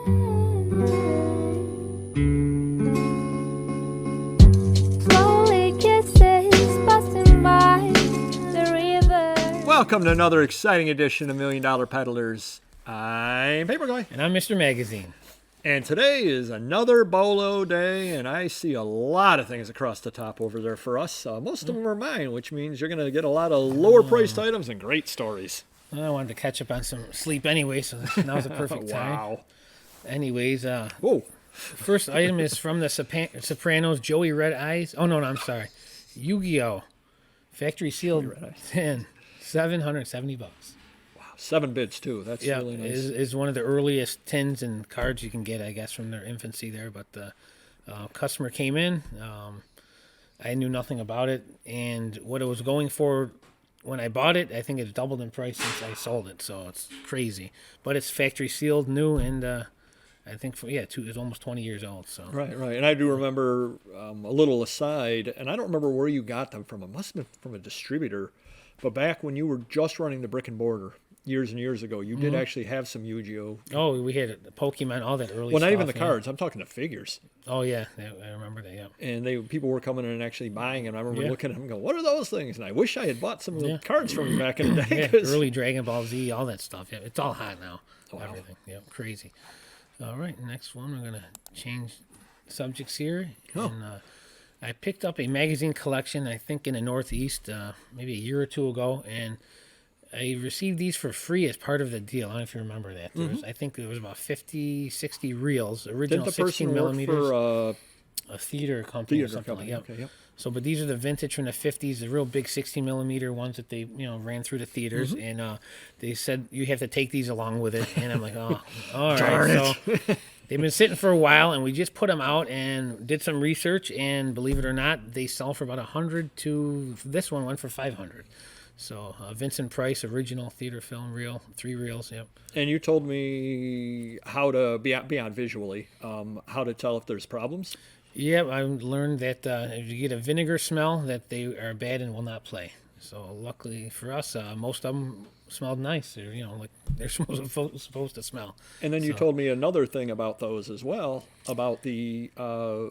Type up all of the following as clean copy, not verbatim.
Slowly kisses busting by the river. Welcome to another exciting edition of $1 Million Peddlers. I'm Paperboy. And I'm Mr. Magazine. And today is another BOLO day, and I see a lot of things across the top over there for us. Most of them are mine, which means you're going to get a lot of lower-priced items and great stories. Well, I wanted to catch up on some sleep anyway, so now's the perfect time. Wow. Anyways, Whoa. first item is from the Sopranos, Joey Red Eyes. Oh, no, I'm sorry. Yu-Gi-Oh! Factory sealed tin, $770. Wow. 7 bids, too. That's really nice. Is one of the earliest tins and cards you can get, I guess, from their infancy there. But the customer came in. I knew nothing about it. And what it was going for when I bought it, I think it's doubled in price since I sold it. So it's crazy. But it's factory sealed, new, and I think, it's almost 20 years old. So Right. And I do remember a little aside, and I don't remember where you got them from. It must have been from a distributor. But back when you were just running the brick and mortar, years and years ago, you did actually have some Yu-Gi-Oh! Oh, we had Pokemon, all that early Well, stuff. not even the cards. I'm talking the figures. Oh, yeah. I remember that, yeah. And people were coming in and actually buying them. I remember Yeah. looking at them and going, what are those things? And I wish I had bought some of the cards from you back in the day. Yeah, 'cause- early Dragon Ball Z, all that stuff. Yeah, it's all hot now. Wow. Everything. Yeah, crazy. All right, next one. We're going to change subjects here. Oh. And, I picked up a magazine collection, I think in the Northeast, maybe a year or two ago, and I received these for free as part of the deal. I don't know if you remember that. I think there was about 50, 60 reels, original Didn't the 16 person work millimeters. for A theater company or theater something company? like that. Okay, yep. So, but these are the vintage from the 50s, the real big 16 millimeter ones that they, ran through the theaters. And they said, you have to take these along with it. And I'm like, oh, all Darn right. it. So they've been sitting for a while, and we just put them out and did some research. And believe it or not, they sell for about 100 to this one went for 500. So Vincent Price, original theater film reel, 3 reels, yep. And you told me how to, beyond visually, how to tell if there's problems. Yeah, I learned that if you get a vinegar smell, that they are bad and will not play. So luckily for us, most of them smelled nice. They're, like they're supposed to smell. And then you told me another thing about those as well, about the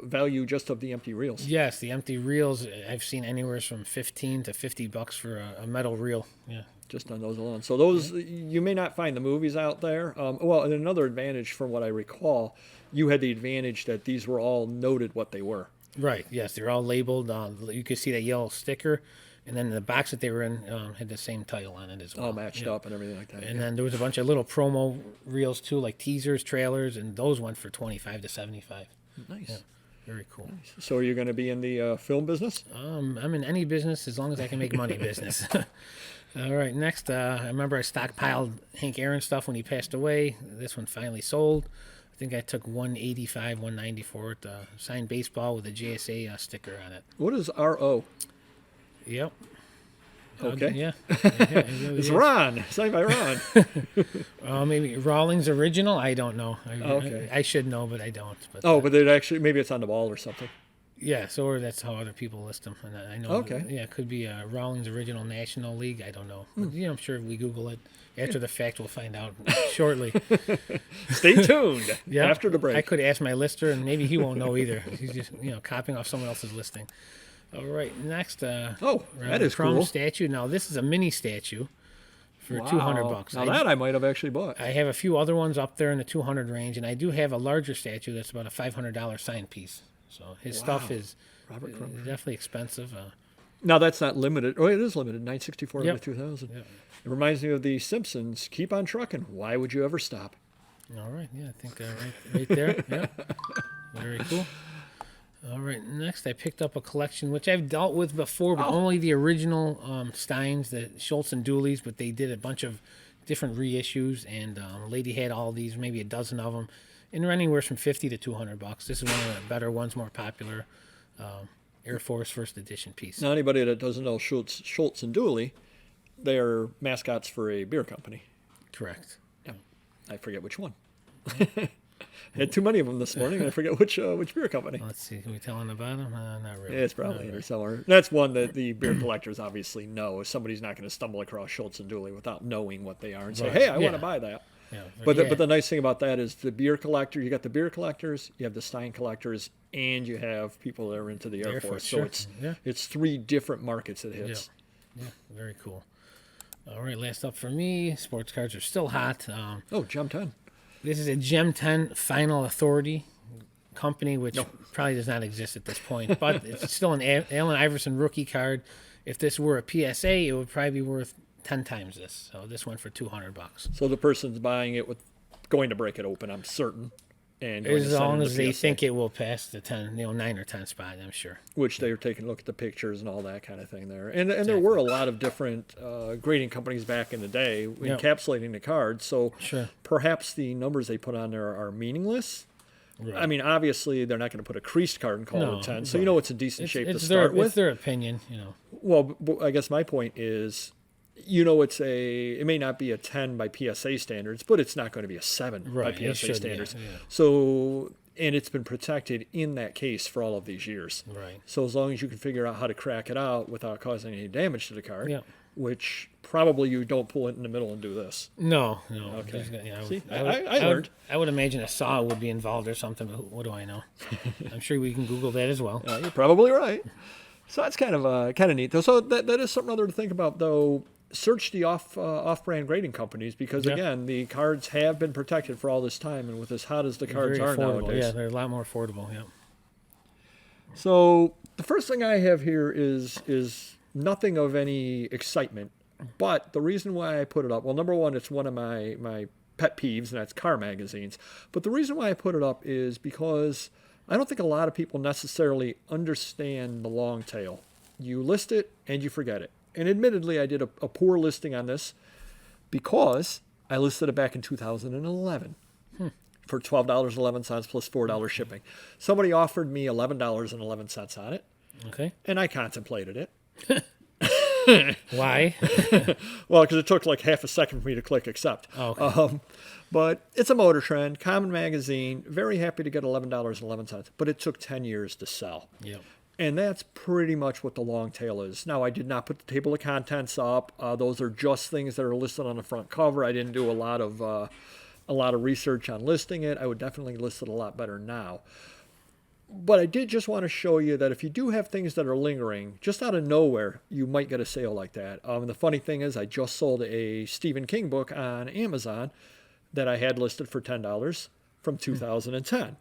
value just of the empty reels. Yes, the empty reels, I've seen anywhere from $15 to $50 for a metal reel. Yeah. Just on those alone. So those, you may not find the movies out there. Well, and another advantage from what I recall, you had the advantage that these were all noted what they were. Right, yes, they're all labeled. You could see that yellow sticker. And then the box that they were in had the same title on it as well. All matched up and everything like that. And then there was a bunch of little promo reels too, like teasers, trailers, and those went for $25 to $75. Nice. Yeah, very cool. Nice. So are you going to be in the film business? I'm in any business as long as I can make money business. All right, next, I remember I stockpiled Hank Aaron stuff when he passed away. This one finally sold. I think I took $185, $190 for it. Signed baseball with a JSA sticker on it. What is RO? Yep. Okay. Yeah. It really It's is. Ron. Signed by Ron. Maybe Rawlings original. I don't know. Okay. I should know, but I don't. But, But it actually, maybe it's on the wall or something. yeah. So or that's how other people list them. And I know. Okay. Yeah, it could be a Rawlings original National League. I don't know. But, I'm sure if we Google it after the fact, we'll find out shortly. Stay tuned. Yeah. After the break. I could ask my lister, and maybe he won't know either. He's just copying off someone else's listing. All right, next. that is Chrome cool. statue. Now this is a mini statue for $200. Now that I might have actually bought. I have a few other ones up there in the 200 range, and I do have a larger statue that's about a $500 sign piece. So his stuff is Robert Crumb. definitely expensive. Now that's not limited. Oh, it is limited. 964 Yep. by 2000. Yep. It reminds me of the Simpsons. Keep on trucking. Why would you ever stop? All right, yeah, I think right there. Yeah, very cool. All right, next I picked up a collection which I've dealt with before, but only the original Steins, the Schultz and Dooleys, but they did a bunch of different reissues, and a lady had all these, maybe a dozen of them, and they're anywhere from $50 to $200. This is one of the better ones, more popular, Air Force First Edition piece. Now anybody that doesn't know Schultz and Dooley, they are mascots for a beer company. Correct. Yeah. I forget which one. I had too many of them this morning, and I forget which beer company. Let's see. Can we tell on the bottom? Not really. Yeah, it's probably in there somewhere. That's one that the beer collectors obviously know. Somebody's not going to stumble across Schultz and Dooley without knowing what they are and say, Right. hey, I want Yeah. to buy that. Yeah. But the nice thing about that is the beer collector. You got the beer collectors, you have the Stein collectors, and you have people that are into the Air Force. So sure. it's 3 different markets it hits. Yeah, very cool. All right, last up for me, sports cards are still hot. Gem 10. This is a Gem 10 Final Authority company, which probably does not exist at this point, but it's still an Allen Iverson rookie card. If this were a PSA, it would probably be worth 10 times this. So this went for $200. So the person's buying it going to break it open, I'm certain. And As long as they think it will pass the 9 or 10 spot, I'm sure. Which they were taking a look at the pictures and all that kind of thing there. And there were a lot of different grading companies back in the day encapsulating the cards. So perhaps the numbers they put on there are meaningless. Right. I mean, obviously, they're not going to put a creased card and call it a 10. So you know it's in decent shape to start with. It's their opinion, Well, but I guess my point is, it may not be a 10 by PSA standards, but it's not going to be a 7 by PSA standards. Yeah. So, and it's been protected in that case for all of these years. Right. So as long as you can figure out how to crack it out without causing any damage to the card, which probably you don't pull it in the middle and do this. No. Okay. See, I learned. I would imagine a saw would be involved or something, but what do I know? I'm sure we can Google that as well. You're probably right. So that's kind of neat, though. So that is something other to think about, though. Search the off-brand grading companies because, again, the cards have been protected for all this time, and with as hot as the cards are nowadays. Yeah, they're a lot more affordable, So the first thing I have here is nothing of any excitement, but the reason why I put it up, well, number one, it's one of my pet peeves, and that's car magazines. But the reason why I put it up is because I don't think a lot of people necessarily understand the long tail. You list it, and you forget it. And admittedly, I did a poor listing on this because I listed it back in 2011 for $12.11 plus $4 shipping. Somebody offered me $11.11 on it. Okay. And I contemplated it. Why? Well, because it took like half a second for me to click accept. Oh, okay. But it's a Motor Trend, common magazine. Very happy to get $11.11. But it took 10 years to sell. Yep. And that's pretty much what the long tail is. Now, I did not put the table of contents up. Those are just things that are listed on the front cover. I didn't do a lot of research on listing it. I would definitely list it a lot better now. But I did just want to show you that if you do have things that are lingering, just out of nowhere, you might get a sale like that. The funny thing is I just sold a Stephen King book on Amazon that I had listed for $10 from 2010.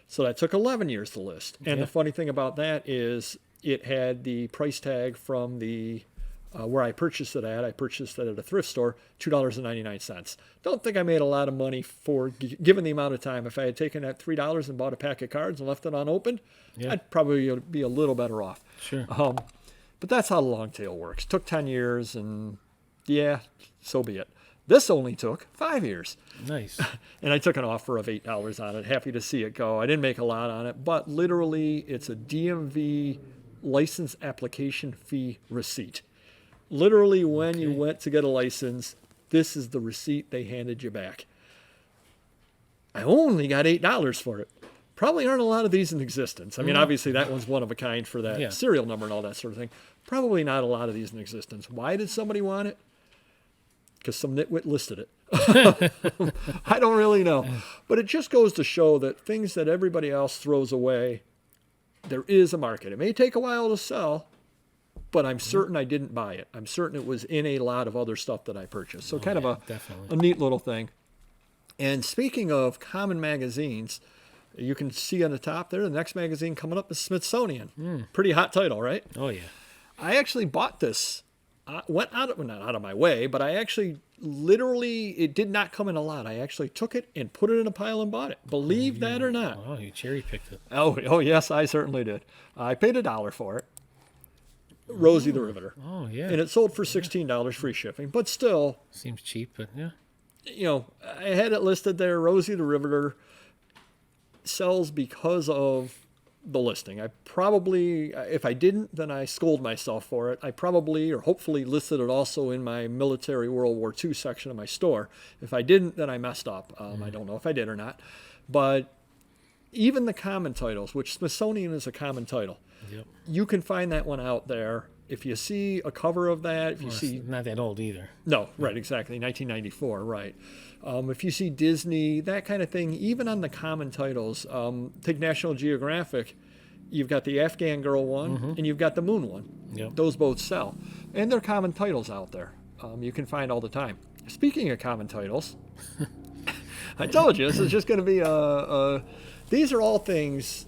So that took 11 years to list. And the funny thing about that is it had the price tag from the where I purchased it at. I purchased it at a thrift store, $2.99. Don't think I made a lot of money for given the amount of time. If I had taken that $3 and bought a pack of cards and left it unopened, I'd probably be a little better off. Sure. But that's how the long tail works. Took 10 years, and so be it. This only took 5 years. Nice. And I took an offer of $8 on it. Happy to see it go. I didn't make a lot on it, but literally it's a DMV license application fee receipt. Literally when you went to get a license, this is the receipt they handed you back. I only got $8 for it. Probably aren't a lot of these in existence. I mean, obviously that one's one of a kind for that serial number and all that sort of thing. Probably not a lot of these in existence. Why did somebody want it? Because some nitwit listed it. I don't really know. But it just goes to show that things that everybody else throws away, there is a market. It may take a while to sell, but I'm certain I didn't buy it. I'm certain it was in a lot of other stuff that I purchased. So kind of a neat little thing. And speaking of common magazines, you can see on the top there, the next magazine coming up is Smithsonian. Pretty hot title, right? Oh, yeah. I actually bought this. Went not out of my way, but I actually literally, it did not come in a lot. I actually took it and put it in a pile and bought it. Believe that or not. Oh, you cherry picked it. Oh, yes, I certainly did. I paid $1 for it. Rosie the Riveter. Oh, yeah. And it sold for $16 free shipping, but still. Seems cheap, but yeah. I had it listed there. Rosie the Riveter sells because of the listing. I probably, if I didn't, then I scold myself for it. I probably or hopefully listed it also in my military World War II section of my store. If I didn't, then I messed up. I don't know if I did or not. But even the common titles, which Smithsonian is a common title, you can find that one out there If you see a cover of that, if you Well, see... it's not that old either. No, right, exactly, 1994, right. If you see Disney, that kind of thing, even on the common titles, take National Geographic, you've got the Afghan Girl one, and you've got the Moon one. Yep. Those both sell. And they're common titles out there. You can find all the time. Speaking of common titles, I told you, this is just going to be these are all things,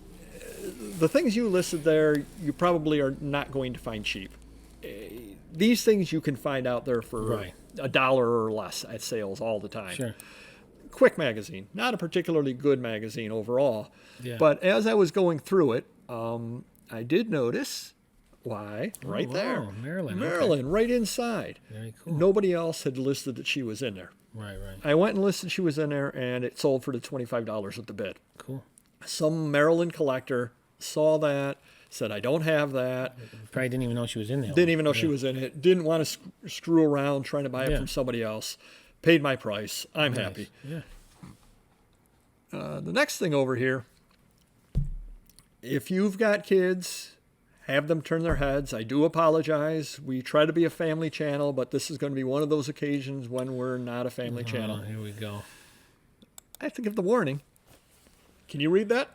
the things you listed there, you probably are not going to find cheap. These things you can find out there for $1 or less at sales all the time. Sure. Quick magazine, not a particularly good magazine overall, Yeah. but as I was going through it, I did notice, right there, Maryland, right inside. Very cool. Nobody else had listed that she was in there. Right. I went and listed she was in there, and it sold for the $25 at the bid. Cool. Some Maryland collector saw that, said, I don't have that. Probably didn't even know she was in there. Didn't even know she was in it. Didn't want to screw around trying to buy it from somebody else. Paid my price. I'm happy. Yeah. The next thing over here, if you've got kids, have them turn their heads. I do apologize. We try to be a family channel, but this is going to be one of those occasions when we're not a family channel. Here we go. I have to give the warning. Can you read that?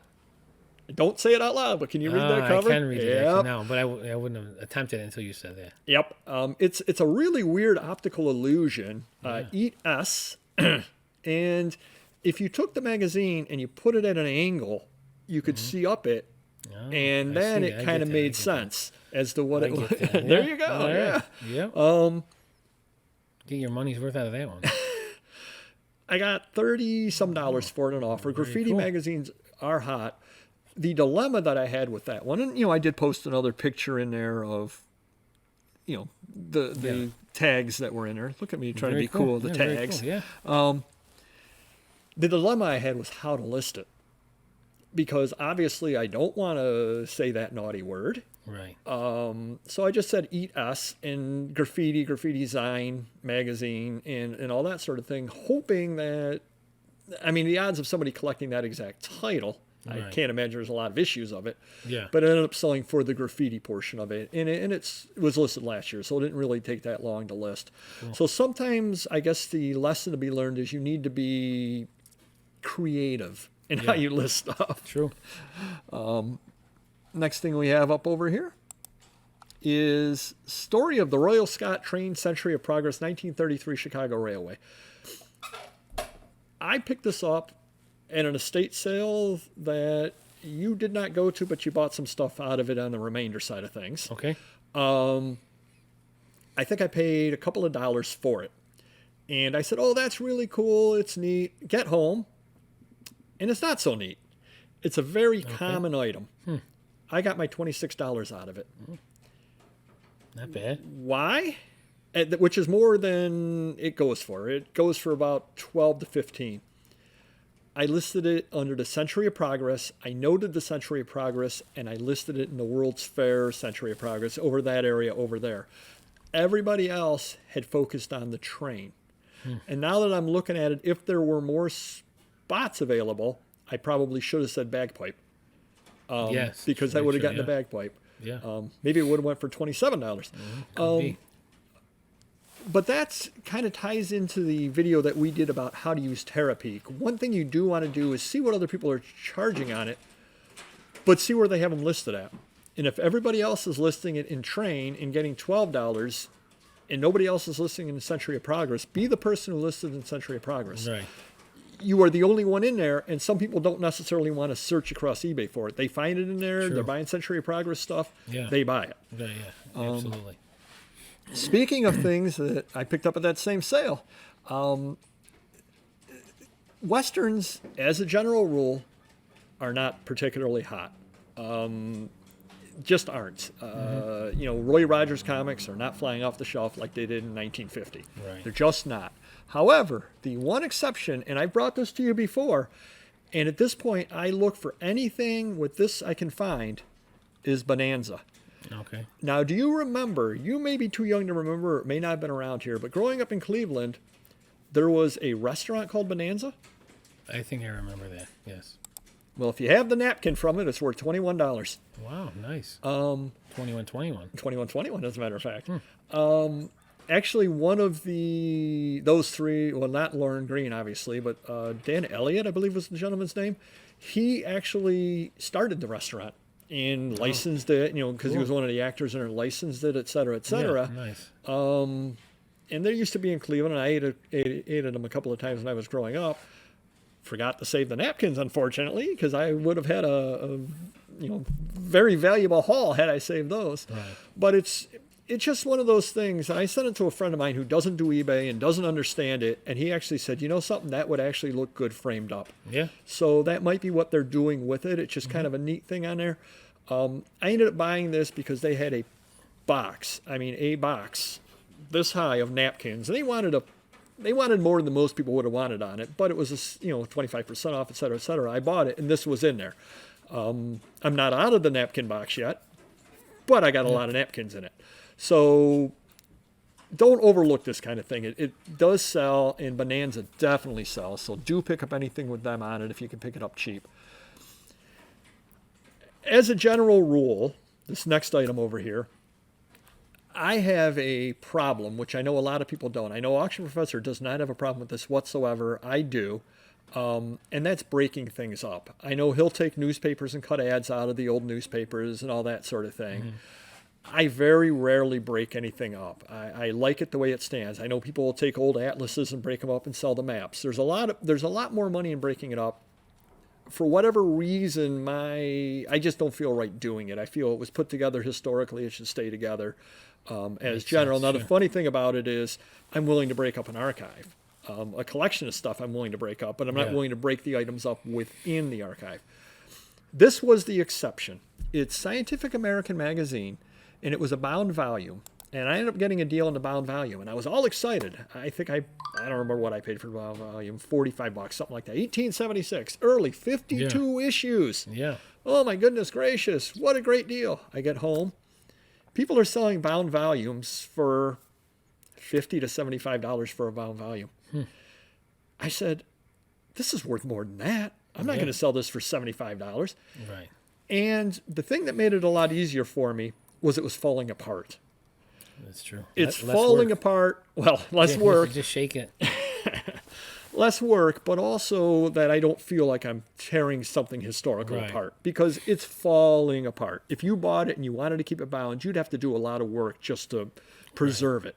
Don't say it out loud, but can you read that cover? I can read it actually now, but I wouldn't have attempted it until you said that. Yep. It's a really weird optical illusion. Eat S. And if you took the magazine and you put it at an angle, you could see up it. Oh, And then it kind of made sense as to what it was. That. There you go. All right. Yeah. Yep. Get your money's worth out of that one. I got $30-some for it on offer. Graffiti cool. magazines are hot. The dilemma that I had with that one, and I did post another picture in there of, the tags that were in there. Look at me trying to be cool. The tags. Very cool. Yeah. The dilemma I had was how to list it, because obviously I don't want to say that naughty word. Right. So I just said Eat S and Graffiti Zine magazine and all that sort of thing, hoping that, the odds of somebody collecting that exact title, I can't imagine there's a lot of issues of it. Yeah. But it ended up selling for the graffiti portion of it. And it was listed last year, so it didn't really take that long to list. Cool. So sometimes I guess the lesson to be learned is you need to be creative in how you list stuff. True. Next thing we have up over here is Story of the Royal Scot Train Century of Progress, 1933 Chicago Railway. I picked this up at an estate sale that you did not go to, but you bought some stuff out of it on the remainder side of things. Okay. I think I paid a couple of dollars for it. And I said, oh, that's really cool. It's neat. Get home. And it's not so neat. It's a very common item. I got my $26 out of it. Not bad. Why? Which is more than it goes for. It goes for about 12 to 15. I listed it under the Century of Progress. I noted the Century of Progress, and I listed it in the World's Fair Century of Progress over that area over there. Everybody else had focused on the train. And now that I'm looking at it, if there were more spots available, I probably should have said bagpipe. Yes. Because I would have gotten the bagpipe. Yeah. Maybe it would have went for $27. Could be. But that's kind of ties into the video that we did about how to use Terapeak. One thing you do want to do is see what other people are charging on it, but see where they have them listed at. And if everybody else is listing it in Train and getting $12, and nobody else is listing in Century of Progress, be the person who listed in Century of Progress. Right. You are the only one in there, and some people don't necessarily want to search across eBay for it. They find it in there, True. they're buying Century of Progress stuff, Yeah. they buy it. Yeah, absolutely. Speaking of things that I picked up at that same sale, Westerns, as a general rule, are not particularly hot. Just aren't. Roy Rogers comics are not flying off the shelf like they did in 1950. Right. They're just not. However, the one exception, and I brought this to you before, and at this point I look for anything with this I can find, is Bonanza. Okay. Now, do you remember, you may be too young to remember, it may not have been around here, but growing up in Cleveland, there was a restaurant called Bonanza. I think I remember that, yes. Well, if you have the napkin from it, it's worth $21. Wow, nice. 2121. 2121, as a matter of fact. Actually, one of those three, well, not Lauren Green, obviously, but Dan Elliott, I believe was the gentleman's name. He actually started the restaurant and licensed it, because he was one of the actors in it, licensed it, et cetera, et cetera. Yeah, nice. And there used to be in Cleveland, and I ate at them a couple of times when I was growing up. Forgot to save the napkins, unfortunately, because I would have had a very valuable haul had I saved those. Right. But it's just one of those things. And I sent it to a friend of mine who doesn't do eBay and doesn't understand it, and he actually said, something that would actually look good framed up. Yeah. So that might be what they're doing with it. It's just kind of a neat thing on there. I ended up buying this because they had a box this high of napkins, and they wanted more than most people would have wanted on it, but it was 25% off, et cetera, et cetera. I bought it, and this was in there. I'm not out of the napkin box yet, but I got a lot of napkins in it. So don't overlook this kind of thing. It does sell, and Bonanza definitely sells, so do pick up anything with them on it if you can pick it up cheap. As a general rule, this next item over here, I have a problem, which I know a lot of people don't. I know Auction Professor does not have a problem with this whatsoever. I do. And that's breaking things up. I know he'll take newspapers and cut ads out of the old newspapers and all that sort of thing. Mm-hmm. I very rarely break anything up. I like it the way it stands. I know people will take old atlases and break them up and sell the maps. There's a lot more money in breaking it up. For whatever reason, I just don't feel right doing it. I feel it was put together historically. It should stay together as general. Now, the funny thing about it is I'm willing to break up an archive. A collection of stuff I'm willing to break up, but I'm not willing to break the items up within the archive. This was the exception. It's Scientific American Magazine, and it was a bound volume. And I ended up getting a deal on the bound volume, and I was all excited. I think I don't remember what I paid for the bound volume, $45, something like that. 1876, early, 52 issues. Yeah. Oh my goodness gracious, what a great deal. I get home. People are selling bound volumes for $50 to $75 for a bound volume. I said, this is worth more than that. I'm not going to sell this for $75. Right. And the thing that made it a lot easier for me was it was falling apart. That's true. It's falling apart. Well, less work. Just shake it. Less work, but also that I don't feel like I'm tearing something historical apart because it's falling apart. If you bought it and you wanted to keep it bound, you'd have to do a lot of work just to preserve it.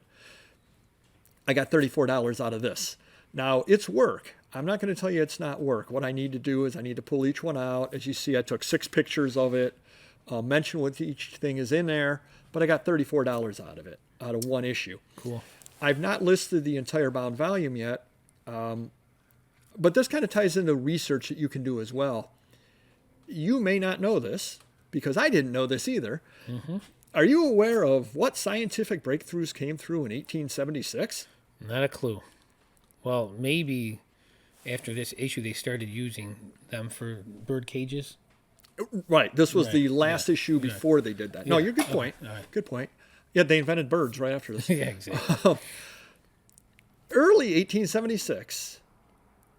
I got $34 out of this. Now, it's work. I'm not going to tell you it's not work. What I need to do is I need to pull each one out. As you see, I took 6 pictures of it, mention what each thing is in there, but I got $34 out of it, out of one issue. Cool. I've not listed the entire bound volume yet, but this kind of ties into research that you can do as well. You may not know this, because I didn't know this either. Mm-hmm. Are you aware of what scientific breakthroughs came through in 1876? Not a clue. Well, maybe after this issue they started using them for bird cages. Right. This was the last issue before they did that. No, you're good point. Right. Good point. Yeah, they invented birds right after this. Yeah, exactly. Early 1876.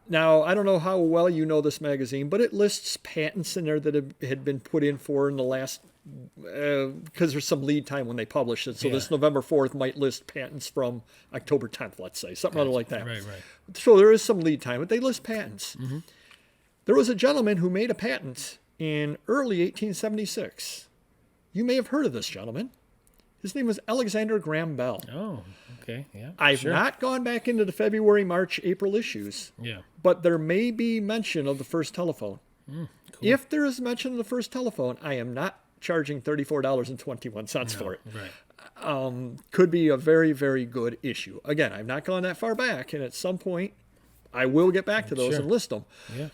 Now, I don't know how well you know this magazine, but it lists patents in there that had been put in for in the last, because there's some lead time when they publish it. So this November 4th might list patents from October 10th, let's say, something other like that. Right. So there is some lead time, but they list patents. Mm-hmm. There was a gentleman who made a patent in early 1876. You may have heard of this gentleman. His name was Alexander Graham Bell. Oh, okay, yeah. I've not gone back into the February, March, April issues. Yeah. But there may be mention of the first telephone. Cool. If there is mention of the first telephone, I am not charging $34.21 for it. Right. Could be a very, very good issue. Again, I've not gone that far back, and at some point, I will get back to those and list them. Yeah.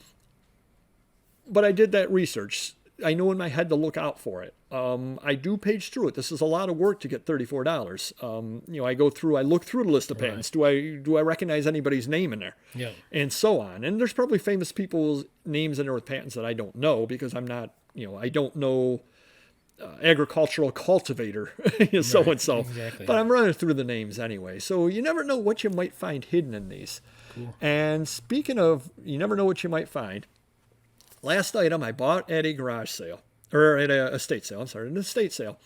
But I did that research. I know in my head to look out for it. I do page through it. This is a lot of work to get $34. I go through, I look through the list of patents. Do I recognize anybody's name in there? Yeah. And so on. And there's probably famous people's names in there with patents that I don't know because I'm not, I don't know agricultural cultivator, so-and-so. Exactly. But I'm running through the names anyway. So you never know what you might find hidden in these. Cool. And speaking of, you never know what you might find. Last item I bought at a garage sale, or at a estate sale. I'm sorry, an estate sale.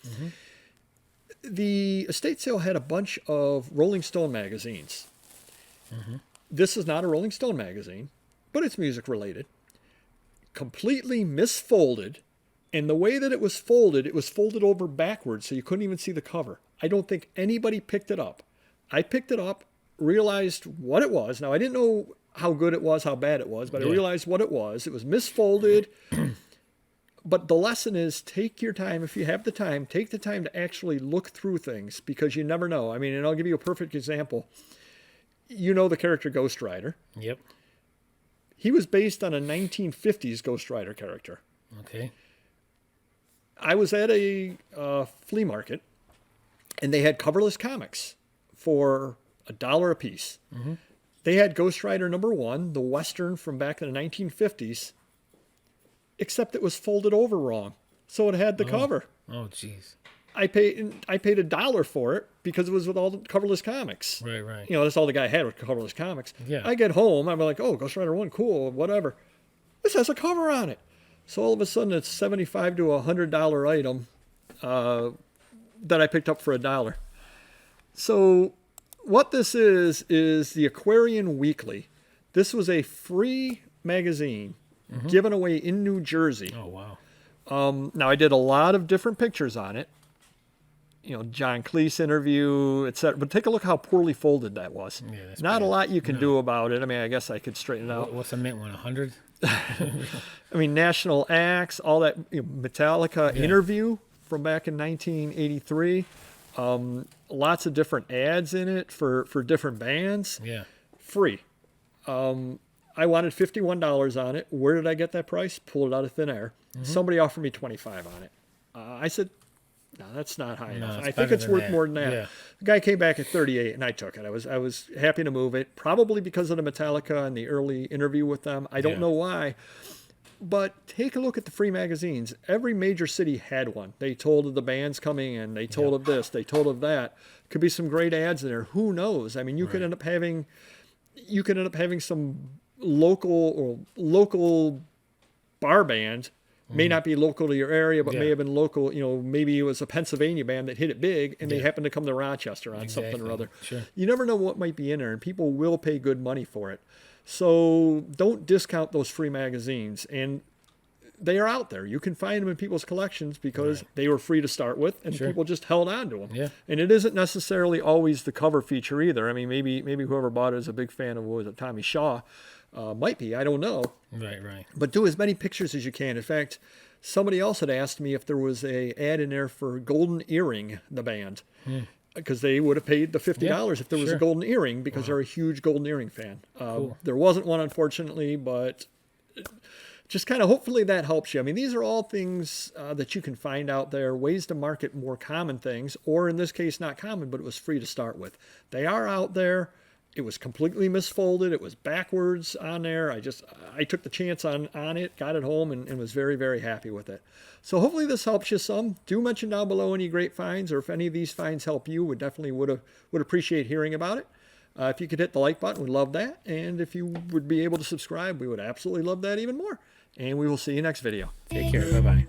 The estate sale had a bunch of Rolling Stone magazines. This is not a Rolling Stone magazine, but it's music related. Completely misfolded. And the way that it was folded over backwards, so you couldn't even see the cover. I don't think anybody picked it up. I picked it up, realized what it was. Now, I didn't know how good it was, how bad it was, but I realized what it was. It was misfolded. But the lesson is, take your time. If you have the time, take the time to actually look through things, because you never know. I mean, and I'll give you a perfect example. You know the character Ghost Rider. Yep. He was based on a 1950s Ghost Rider character. Okay. I was at a flea market, and they had coverless comics for $1 a piece. They had Ghost Rider number 1, the Western from back in the 1950s, except it was folded over wrong, so it had the cover. Oh, jeez. I paid $1 for it because it was with all the coverless comics. Right. You know, that's all the guy had with coverless comics. Yeah. I get home, I'm like, oh, Ghost Rider 1, cool, whatever. This has a cover on it. So all of a sudden, it's $75 to $100 item that I picked up for $1. So what this is the Aquarium Weekly. This was a free magazine given away in New Jersey. Oh, wow. Now, I did a lot of different pictures on it. You know, John Cleese interview, etc. But take a look how poorly folded that was. Yeah, that's Not bad. a lot you can do about it. I mean, I guess I could straighten it out. What's the mint one? 100? I mean, National Acts, all that, you know, Metallica interview from back in 1983. Lots of different ads in it for different bands. Yeah. Free. I wanted $51 on it. Where did I get that price? Pulled it out of thin air. Somebody offered me $25 on it. I said, no, that's not high enough. I think it's worth more than that. Yeah. The guy came back at 38, and I took it. I was happy to move it, probably because of the Metallica and the early interview with them. I don't know why. But take a look at the free magazines. Every major city had one. They told of the bands coming in. They told of this. They told of that. Could be some great ads in there. Who knows? I mean, you could end up having some local bar band. May not be local to your area, but may have been local. You know, maybe it was a Pennsylvania band that hit it big, and they happened to come to Rochester on something or other. Sure. You never know what might be in there, and people will pay good money for it. So don't discount those free magazines, and they are out there. You can find them in people's collections because they were free to start with, and people just held on to them. Yeah. And it isn't necessarily always the cover feature either. I mean, maybe whoever bought it is a big fan of, what was it, Tommy Shaw. Might be, I don't know. Right. But do as many pictures as you can. In fact, somebody else had asked me if there was a ad in there for Golden Earring, the band, because they would have paid the $50 if there was a Golden Earring, because they're a huge Golden Earring fan. There wasn't one, unfortunately, but just kind of hopefully that helps you. I mean, these are all things that you can find out there, ways to market more common things, or in this case, not common, but it was free to start with. They are out there. It was completely misfolded. It was backwards on there. I took the chance on it, got it home, and was very, very happy with it. So hopefully this helps you some. Do mention down below any great finds, or if any of these finds help you, we definitely would appreciate hearing about it. If you could hit the like button, we'd love that. And if you would be able to subscribe, we would absolutely love that even more. And we will see you next video. Take care. Bye-bye.